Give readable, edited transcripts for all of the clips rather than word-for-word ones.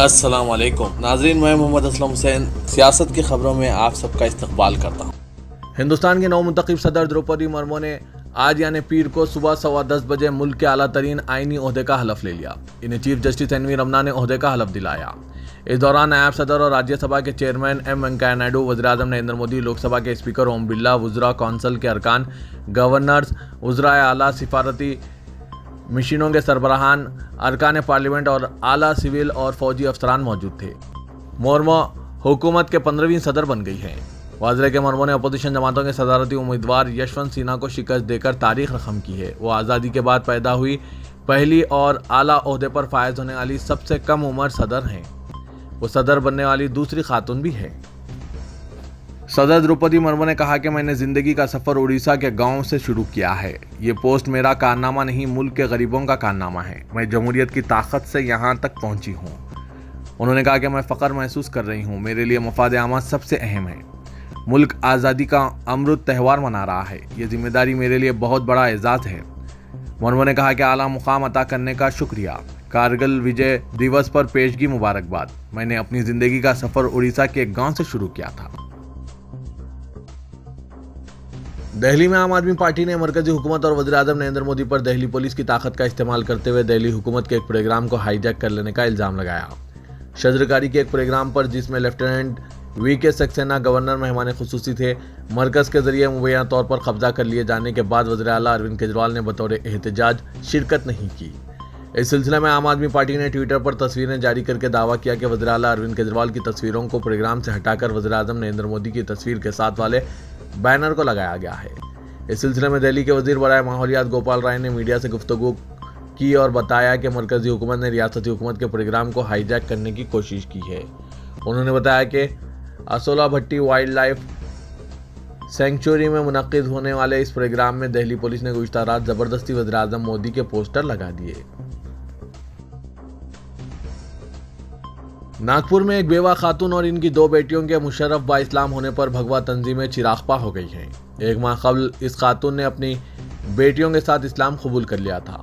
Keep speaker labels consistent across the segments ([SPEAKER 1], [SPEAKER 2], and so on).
[SPEAKER 1] السلام علیکم ناظرین، میں محمد اسلم حسین سیاست کی خبروں میں آپ سب کا استقبال کرتا ہوں۔ ہندوستان کے نو منتخب صدر دروپدی مرمو نے آج یعنی پیر کو صبح 10:15 بجے ملک کے اعلیٰ ترین آئینی عہدے کا حلف لے لیا۔ انہیں چیف جسٹس این وی رمنا نے عہدے کا حلف دلایا۔ اس دوران نائب صدر اور راجیہ سبھا کے چیئرمین ایم وینکیا نائیڈو، وزیر اعظم نریندر مودی، لوک سبھا کے اسپیکر اوم برلا، وزراء کونسل کے ارکان، گورنرز، وزرائے اعلیٰ، سفارتی مشنوں کے سربراہان، ارکان پارلیمنٹ اور اعلیٰ سول اور فوجی افسران موجود تھے۔ مرمو حکومت کے 15ویں صدر بن گئی ہیں۔ واضح ہے کہ مرمو نے اپوزیشن جماعتوں کے صدارتی امیدوار یشونت سنہا کو شکست دے کر تاریخ رقم کی ہے۔ وہ آزادی کے بعد پیدا ہوئی پہلی اور اعلیٰ عہدے پر فائز ہونے والی سب سے کم عمر صدر ہیں۔ وہ صدر بننے والی دوسری خاتون بھی ہے۔ صدر دروپدی مرمو نے کہا کہ میں نے زندگی کا سفر اڑیسہ کے گاؤں سے شروع کیا ہے۔ یہ پوسٹ میرا کارنامہ نہیں، ملک کے غریبوں کا کارنامہ ہے۔ میں جمہوریت کی طاقت سے یہاں تک پہنچی ہوں۔ انہوں نے کہا کہ میں فخر محسوس کر رہی ہوں۔ میرے لیے مفاد عامہ سب سے اہم ہے۔ ملک آزادی کا امرت تہوار منا رہا ہے۔ یہ ذمہ داری میرے لیے بہت بڑا اعزاز ہے۔ مرمو نے کہا کہ اعلیٰ مقام عطا کرنے کا شکریہ۔ کارگل وجے دیوس پر پیشگی مبارکباد۔ میں نے اپنی زندگی کا سفر اڑیسہ کے ایک گاؤں سے شروع کیا تھا۔ دہلی میں عام آدمی پارٹی نے مرکزی حکومت اور وزیر اعظم نریندر مودی پر دہلی پولیس کی طاقت کا استعمال کرتے ہوئے دہلی حکومت کے ایک پروگرام کو ہائی جیک کر لینے کا الزام لگایا۔ شجرکاری کے ایک پروگرام پر جس میں لیفٹیننٹ وی کے سکسینہ گورنر مہمان خصوصی تھے، مرکز کے ذریعے مبینہ طور پر قبضہ کر لیے جانے کے بعد وزیر اعلیٰ اروند کیجریوال نے بطور احتجاج شرکت نہیں کی۔ اس سلسلے میں عام آدمی پارٹی نے ٹویٹر پر تصویریں جاری کر کے دعویٰ کیا کہ وزیر اعلیٰ اروند کیجریوال کی تصویروں کو پروگرام سے ہٹا کر وزیر اعظم نریندر مودی کی تصویر کے ساتھ والے بینر کو لگایا گیا ہے۔ اس سلسلے میں دہلی کے وزیر برائے ماحولیات گوپال رائے نے میڈیا سے گفتگو کی اور بتایا کہ مرکزی حکومت نے ریاستی حکومت کے پروگرام کو ہائی جیک کرنے کی کوشش کی ہے۔ انہوں نے بتایا کہ اسولا بھٹی وائلڈ لائف سینکچوری میں منعقد ہونے والے اس پروگرام میں دہلی پولیس نے گزشتہ رات زبردستی وزیر اعظم مودی کے پوسٹر لگا دیے۔ ناگپور میں ایک بیوہ خاتون اور ان کی 2 بیٹیوں کے مشرف با اسلام ہونے پر بھگوا تنظیمیں چراغ ہو گئی ہیں۔ ایک ماہ قبل اس خاتون نے اپنی بیٹیوں کے ساتھ اسلام قبول کر لیا تھا۔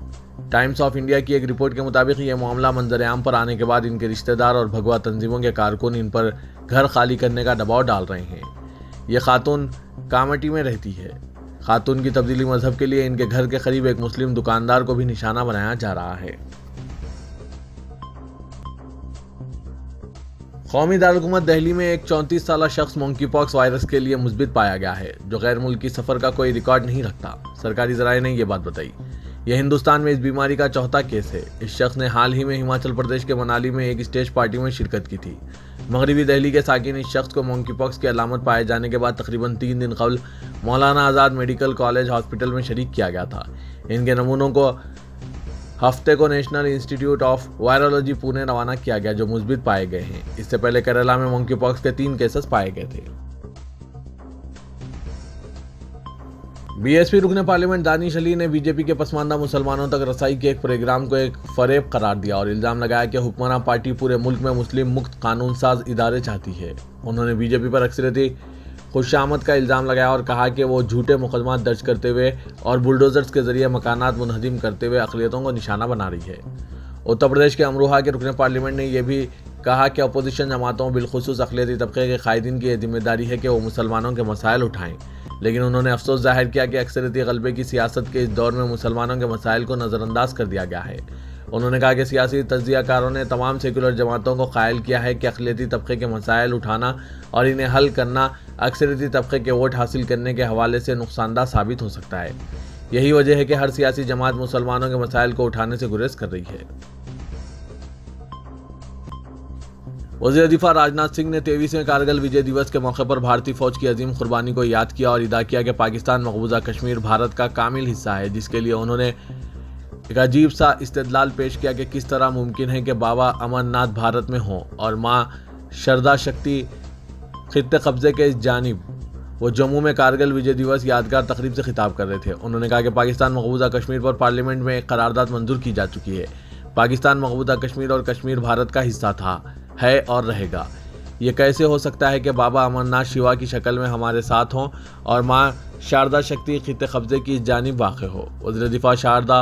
[SPEAKER 1] ٹائمز آف انڈیا کی ایک رپورٹ کے مطابق یہ معاملہ منظر عام پر آنے کے بعد ان کے رشتہ دار اور بھگوا تنظیموں کے کارکن ان پر گھر خالی کرنے کا دباؤ ڈال رہے ہیں۔ یہ خاتون کامیٹی میں رہتی ہے۔ خاتون کی تبدیلی مذہب کے لیے ان کے گھر کے قریب ایک مسلم دکاندار کو بھی نشانہ بنایا جا رہا ہے۔ قومی دارالحکومت دہلی میں ایک 34 سالہ شخص مونکی پاکس وائرس کے لیے مثبت پایا گیا ہے، جو غیر ملکی سفر کا کوئی ریکارڈ نہیں رکھتا۔ سرکاری ذرائع نے یہ بات بتائی۔ یہ ہندوستان میں اس بیماری کا 4تھا کیس ہے۔ اس شخص نے حال ہی میں ہماچل پردیش کے منالی میں ایک اسٹیج پارٹی میں شرکت کی تھی۔ مغربی دہلی کے ساکن اس شخص کو مونکی پاکس کی علامت پائے جانے کے بعد تقریباً 3 دن قبل Maulana Azad medical college hospital میں شریک کیا گیا تھا۔ ان کے نمونوں کو ہفتے کو نیشنل انسٹی ٹیوٹ آف وائرولوجی پونے روانہ کیا گیا، جو مثبت پائے گئے ہیں۔ اس سے پہلے کیرالہ میں مونکی پاکس کے 3 کیسز پائے گئے تھے۔ بی ایس پی رکن پارلیمنٹ دانش علی نے بی جے پی کے پسماندہ مسلمانوں تک رسائی کے ایک پروگرام کو ایک فریب قرار دیا اور الزام لگایا کہ حکمراں پارٹی پورے ملک میں مسلم مکت قانون ساز ادارے چاہتی ہے۔ انہوں نے بی جے پی پر اکثریتی خوش آمد کا الزام لگایا اور کہا کہ وہ جھوٹے مقدمات درج کرتے ہوئے اور بلڈوزرز کے ذریعے مکانات منہدم کرتے ہوئے اقلیتوں کو نشانہ بنا رہی ہے۔ اتر پردیش کے امروہہ کے رکن پارلیمنٹ نے یہ بھی کہا کہ اپوزیشن جماعتوں بالخصوص اقلیتی طبقے کے قائدین کی یہ ذمہ داری ہے کہ وہ مسلمانوں کے مسائل اٹھائیں، لیکن انہوں نے افسوس ظاہر کیا کہ اکثریتی غلبے کی سیاست کے اس دور میں مسلمانوں کے مسائل کو نظر انداز کر دیا گیا ہے۔ انہوں نے کہا کہ سیاسی تجزیہ کاروں نے تمام سیکولر جماعتوں کو قائل کیا ہے کہ اقلیتی طبقے کے مسائل اٹھانا اور انہیں حل کرنا اکثریتی طبقے کے ووٹ حاصل کرنے کے حوالے سے نقصان دہ ثابت ہو سکتا ہے۔ یہی وجہ ہے کہ ہر سیاسی جماعت مسلمانوں کے مسائل کو اٹھانے سے گریز کر رہی ہے۔ وزیر دفاع راجناتھ سنگھ نے 23ویں کارگل وجے دیوس کے موقع پر بھارتی فوج کی عظیم قربانی کو یاد کیا اور ادا کیا کہ پاکستان مقبوضہ کشمیر بھارت کا کامل حصہ ہے، جس کے لیے انہوں نے ایک عجیب سا استدلال پیش کیا کہ کس طرح ممکن ہے کہ بابا امر ناتھ بھارت میں ہوں اور ماں شردا شکتی خطے قبضے کے اس جانب۔ وہ جموں میں کارگل وجے دیوس یادگار تقریب سے خطاب کر رہے تھے۔ انہوں نے کہا کہ پاکستان مقبوضہ کشمیر پر پارلیمنٹ میں ایک قرارداد منظور کی جا چکی ہے۔ پاکستان مقبوضہ کشمیر اور کشمیر بھارت کا حصہ تھا، ہے اور رہے گا۔ یہ کیسے ہو سکتا ہے کہ بابا امر ناتھ شیوا کی شکل میں ہمارے ساتھ ہوں اور ماں شاردا شکتی خطے قبضے کی اس جانب واقع ہو؟ وزیر دفاع شاردا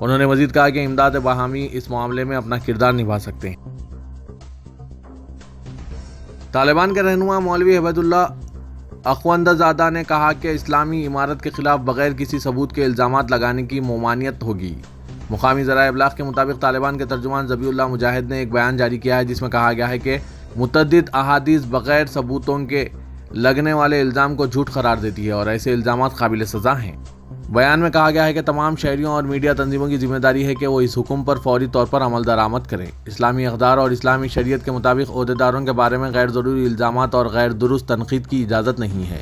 [SPEAKER 1] انہوں نے مزید کہا کہ امداد باہمی اس معاملے میں اپنا کردار نبھا سکتے ہیں۔ طالبان کے رہنما مولوی عبید اللہ اخوندہ زادہ نے کہا کہ اسلامی امارت کے خلاف بغیر کسی ثبوت کے الزامات لگانے کی ممانعت ہوگی۔ مقامی ذرائع ابلاغ کے مطابق طالبان کے ترجمان ذبیح اللہ مجاہد نے ایک بیان جاری کیا ہے جس میں کہا گیا ہے کہ متعدد احادیث بغیر ثبوتوں کے لگنے والے الزام کو جھوٹ قرار دیتی ہے اور ایسے الزامات قابل سزا ہیں۔ بیان میں کہا گیا ہے کہ تمام شہریوں اور میڈیا تنظیموں کی ذمہ داری ہے کہ وہ اس حکم پر فوری طور پر عمل درآمد کریں۔ اسلامی اقدار اور اسلامی شریعت کے مطابق عہدیداروں کے بارے میں غیر ضروری الزامات اور غیر درست تنقید کی اجازت نہیں ہے۔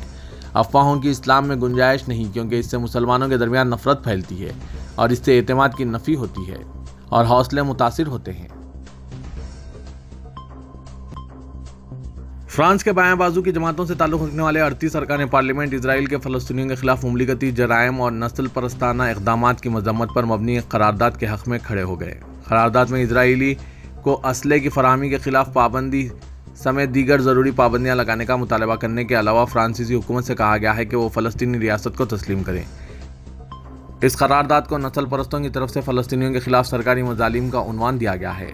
[SPEAKER 1] افواہوں کی اسلام میں گنجائش نہیں، کیونکہ اس سے مسلمانوں کے درمیان نفرت پھیلتی ہے اور اس سے اعتماد کی نفی ہوتی ہے اور حوصلے متاثر ہوتے ہیں۔ فرانس کے بائیں بازو کی جماعتوں سے تعلق رکھنے والے 38 ارکان پارلیمنٹ اسرائیل کے فلسطینیوں کے خلاف مملکتی جرائم اور نسل پرستانہ اقدامات کی مذمت پر مبنی ایک قرارداد کے حق میں کھڑے ہو گئے۔ قرارداد میں اسرائیلی کو اسلحے کی فراہمی کے خلاف پابندی سمیت دیگر ضروری پابندیاں لگانے کا مطالبہ کرنے کے علاوہ فرانسیسی حکومت سے کہا گیا ہے کہ وہ فلسطینی ریاست کو تسلیم کریں۔ اس قرارداد کو نسل پرستوں کی طرف سے فلسطینیوں کے خلاف سرکاری مظالم کا عنوان دیا گیا ہے۔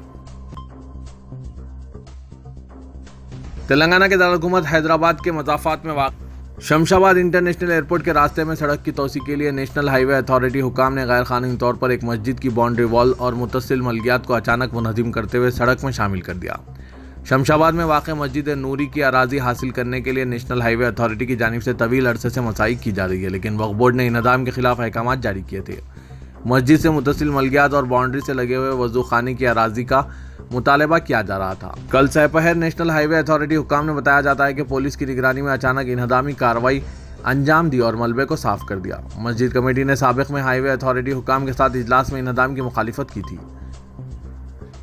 [SPEAKER 1] تلنگانہ کے دارالحکومت حیدرآباد کے مضافات میں واقع شمشاباد انٹرنیشنل ایئرپورٹ کے راستے میں سڑک کی توسیع کے لیے نیشنل ہائی وے اتھارٹی حکام نے غیر قانونی طور پر ایک مسجد کی باؤنڈری وال اور متصل ملکیات کو اچانک منہدم کرتے ہوئے سڑک میں شامل کر دیا۔ شمشاباد میں واقع مسجد نوری کی اراضی حاصل کرنے کے لیے نیشنل ہائی وے اتھارٹی کی جانب سے طویل عرصے سے مساعی کی جا رہی ہے، لیکن وقف بورڈ نے انہدام کے خلاف احکامات جاری کیے تھے۔ مسجد سے متصل ملکیات اور باؤنڈری سے لگے ہوئے وضو خانے کی اراضی کا مطالبہ کیا جا رہا تھا۔ کل سپہر نیشنل ہائی وے اتھارٹی حکام نے بتایا جاتا ہے کہ پولیس کی نگرانی میں اچانک انہدامی کارروائی انجام دی اور ملبے کو صاف کر دیا۔ مسجد کمیٹی نے سابق میں ہائی وے اتھارٹی حکام کے ساتھ اجلاس میں انہدام کی مخالفت کی تھی۔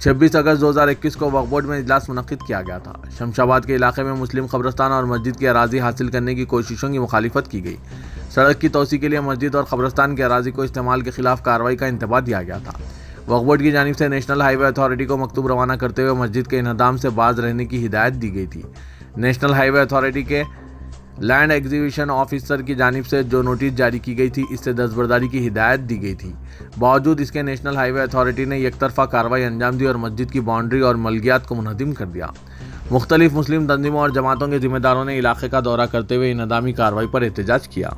[SPEAKER 1] 26 اگست 2021 کو وقف بورڈ میں اجلاس منعقد کیا گیا تھا۔ شمشاباد کے علاقے میں مسلم قبرستان اور مسجد کی اراضی حاصل کرنے کی کوششوں کی مخالفت کی گئی۔ سڑک کی توسیع کے لیے مسجد اور قبرستان کی اراضی کو استعمال کے خلاف کارروائی کا انتباہ دیا گیا تھا۔ وقف بورڈ کی جانب سے نیشنل ہائی وے اتھارٹی کو مکتوب روانہ کرتے ہوئے مسجد کے انہدام سے باز رہنے کی ہدایت دی گئی تھی۔ نیشنل ہائی وے اتھارٹی کے لینڈ ایگزیکیوشن آفیسر کی جانب سے جو نوٹس جاری کی گئی تھی اس سے دستبرداری کی ہدایت دی گئی تھی۔ باوجود اس کے نیشنل ہائی وے اتھارٹی نے یک طرفہ کارروائی انجام دی اور مسجد کی باؤنڈری اور ملکیات کو منہدم کر دیا۔ مختلف مسلم تنظیموں اور جماعتوں کے ذمہ داروں نے علاقے کا دورہ کرتے ہوئے انہدامی کارروائی پر احتجاج کیا۔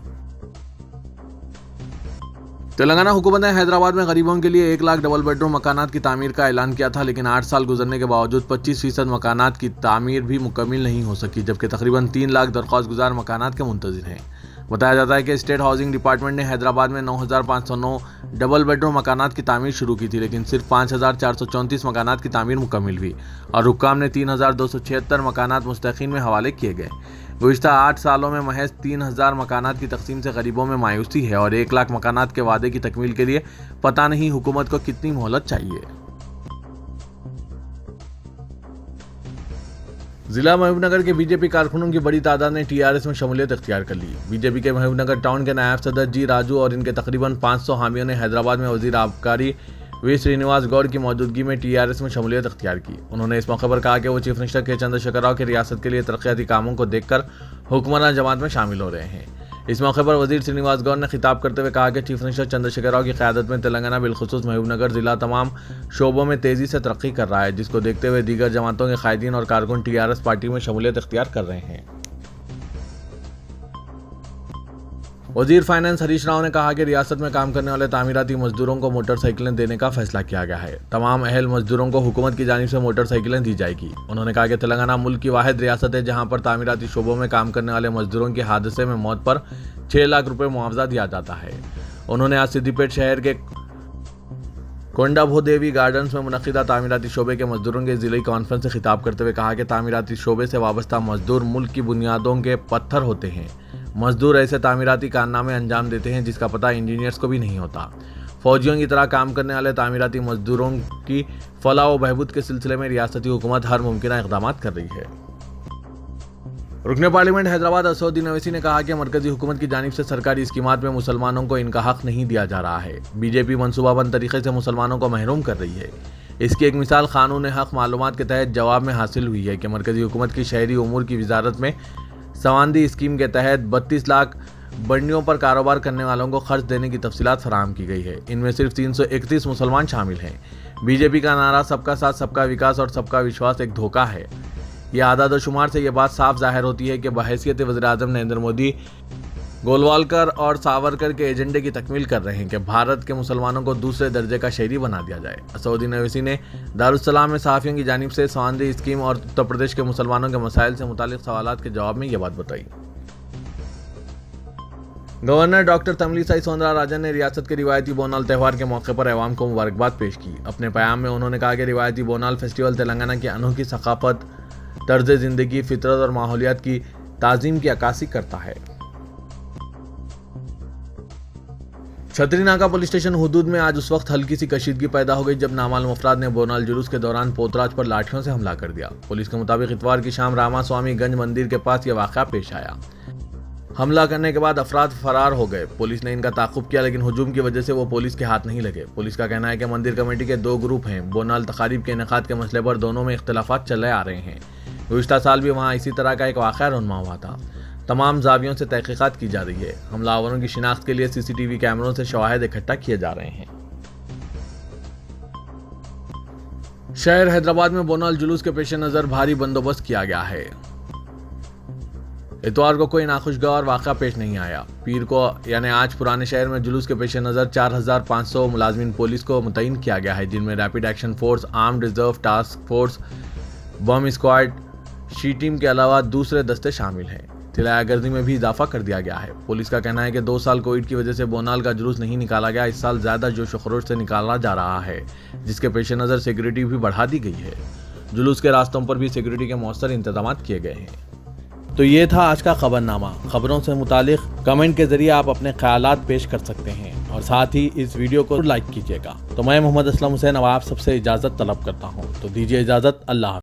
[SPEAKER 1] تلنگانہ حکومت نے حیدرآباد میں غریبوں کے لیے 1 لاکھ ڈبل بیڈ روم مکانات کی تعمیر کا اعلان کیا تھا، لیکن 8 سال گزرنے کے باوجود 25% مکانات کی تعمیر بھی مکمل نہیں ہو سکی، جبکہ تقریباً 3 لاکھ درخواست گزار مکانات کے منتظر ہیں۔ بتایا جاتا ہے کہ اسٹیٹ ہاؤسنگ ڈپارٹمنٹ نے حیدرآباد میں 9509 ڈبل بیڈ روم مکانات کی تعمیر شروع کی تھی، لیکن صرف 5434 مکانات کی تعمیر مکمل ہوئی اور حکام نے 3276 مکانات مستحقین میں حوالے کیے گئے۔ گزشتہ 8 سالوں میں محض 3000 مکانات کی تقسیم سے غریبوں میں مایوسی ہے اور 1 لاکھ مکانات کے وعدے کی تکمیل کے لیے پتہ نہیں حکومت کو کتنی مہلت چاہیے۔ ضلع محبوب نگر کے بی جے پی کارکنوں کی بڑی تعداد نے ٹی آر ایس میں شمولیت اختیار کر لی۔ بی جے پی کے محبوب نگر ٹاؤن کے نائب صدر جی راجو اور ان کے تقریباً 500 حامیوں نے حیدرآباد میں وزیر آبکاری وی سرینواس گوڑ کی موجودگی میں ٹی آر ایس میں شمولیت اختیار کی۔ انہوں نے اس موقع پر کہا کہ وہ چیف منسٹر کے چندر شیکھر راؤ کی ریاست کے لیے ترقیاتی کاموں کو دیکھ کر حکمران جماعت میں شامل ہو رہے ہیں۔ اس موقع پر وزیر سرینواس گوڑ نے خطاب کرتے ہوئے کہا کہ چیف منسٹر چندر شیکھر راؤ کی قیادت میں تلنگانہ بالخصوص محبوب نگر ضلع تمام شعبوں میں تیزی سے ترقی کر رہا ہے، جس کو دیکھتے ہوئے دیگر جماعتوں کے قائدین اور کارکن ٹی آر ایس پارٹی میں شمولیت اختیار کر رہے ہیں۔ وزیر فائنانس ہریش راؤ نے کہا کہ ریاست میں کام کرنے والے تعمیراتی مزدوروں کو موٹر سائیکلیں دینے کا فیصلہ کیا گیا ہے۔ تمام اہل مزدوروں کو حکومت کی جانب سے موٹر سائیکلیں دی جائے گی۔ انہوں نے کہا کہ تلنگانہ ملک کی واحد ریاست ہے جہاں پر تعمیراتی شعبوں میں کام کرنے والے مزدوروں کے حادثے میں موت پر 6 لاکھ روپے معاوضہ دیا جاتا ہے۔ انہوں نے آج سدھی پیٹ شہر کے کونڈا بھو دیوی گارڈنز میں منعقدہ تعمیراتی شعبے کے مزدوروں کے ضلعی کانفرنس سے خطاب کرتے ہوئے کہا کہ تعمیراتی شعبے سے وابستہ مزدور ملک کی بنیادوں کے پتھر ہوتے ہیں۔ مزدور ایسے تعمیراتی کارنامے انجام دیتے ہیں جس کا پتہ انجینئرز کو بھی نہیں ہوتا۔ فوجیوں کی طرح کام کرنے والے تعمیراتی مزدوروں کی فلاح و بہبود کے سلسلے میں ریاستی حکومت ہر ممکنہ اقدامات کر رہی ہے۔ رکن پارلیمنٹ حیدرآباد اسدالدین اویسی نے کہا کہ مرکزی حکومت کی جانب سے سرکاری اسکیمات میں مسلمانوں کو ان کا حق نہیں دیا جا رہا ہے۔ بی جے پی منصوبہ بند طریقے سے مسلمانوں کو محروم کر رہی ہے۔ اس کی ایک مثال قانون حق معلومات کے تحت جواب میں حاصل ہوئی ہے کہ مرکزی حکومت کی شہری امور کی وزارت میں سواندھی اسکیم کے تحت 32 لاکھ بنڈیوں پر کاروبار کرنے والوں کو خرچ دینے کی تفصیلات فراہم کی گئی ہے۔ ان میں صرف 331 مسلمان شامل ہیں۔ بی جے پی کا نعرہ سب کا ساتھ، سب کا وکاس اور سب کا وشواس ایک دھوکہ ہے۔ یہ اعداد و شمار سے یہ بات صاف ظاہر ہوتی ہے کہ بحیثیت وزیر اعظم نریندر مودی گولوالکر اور ساورکر کے ایجنڈے کی تکمیل کر رہے ہیں کہ بھارت کے مسلمانوں کو دوسرے درجے کا شہری بنا دیا جائے۔ اسدالدین اویسی نے دارالسلام میں صحافیوں کی جانب سے سواندھی اسکیم اور اتر پردیش کے مسلمانوں کے مسائل سے متعلق سوالات کے جواب میں یہ بات بتائی۔ گورنر ڈاکٹر تملسائی سوندراراجن نے ریاست کے روایتی بونال تہوار کے موقع پر عوام کو مبارکباد پیش کی۔ اپنے پیام میں انہوں نے کہا کہ روایتی بونال فیسٹیول تلنگانہ کی انوکھی ثقافت، طرز زندگی، فطرت اور ماحولیات کی تعظیم کی عکاسی کرتا ہے۔ چھتری ناکہ پولیس اسٹیشن حدود میں آج اس وقت ہلکی سی کشیدگی پیدا ہو گئی جب نامعلوم افراد نے بونال جلوس کے دوران پوتراج پر لاٹھیوں سے حملہ کر دیا۔ پولیس کے مطابق اتوار کی شام راما سوامی گنج مندر کے پاس یہ واقعہ پیش آیا۔ حملہ کرنے کے بعد افراد فرار ہو گئے۔ پولیس نے ان کا تعاقب کیا لیکن ہجوم کی وجہ سے وہ پولیس کے ہاتھ نہیں لگے۔ پولیس کا کہنا ہے کہ مندر کمیٹی کے 2 گروپ ہیں۔ بونال تقاریب کے انعقاد کے مسئلے پر دونوں میں اختلافات چلے آ رہے ہیں۔ گزشتہ سال بھی وہاں اسی طرح کا ایک واقعہ رونما ہوا تھا۔ تمام زاویوں سے تحقیقات کی جا رہی ہے۔ حملہ آوروں کی شناخت کے لیے CCTV کیمروں سے شواہد اکٹھا کیے جا رہے ہیں۔ شہر حیدرآباد میں بونال جلوس کے پیش نظر بھاری بندوبست کیا گیا ہے۔ اتوار کو کوئی ناخوشگوار واقعہ پیش نہیں آیا۔ پیر کو یعنی آج پرانے شہر میں جلوس کے پیش نظر 4500 ملازمین پولیس کو متعین کیا گیا ہے، جن میں rapid action force, armed reserve task force, bomb squad, she team کے علاوہ دوسرے دستے شامل ہیں۔ طلایہ گردی میں بھی اضافہ کر دیا گیا ہے۔ پولیس کا کہنا ہے کہ 2 سال کووڈ کی وجہ سے بونال کا جلوس نہیں نکالا گیا۔ اس سال زیادہ جوش و خروش سے نکالا جا رہا ہے، جس کے پیش نظر سیکورٹی بھی بڑھا دی گئی ہے۔ جلوس کے راستوں پر بھی سیکورٹی کے مؤثر انتظامات کیے گئے ہیں۔ تو یہ تھا آج کا خبرنامہ۔ خبروں سے متعلق کمنٹ کے ذریعے آپ اپنے خیالات پیش کر سکتے ہیں اور ساتھ ہی اس ویڈیو کو لائک کیجیے گا۔ تو میں محمد اسلم حسین اب آپ سب سے اجازت طلب کرتا ہوں، تو دیجیے اجازت۔ اللہ حافظ۔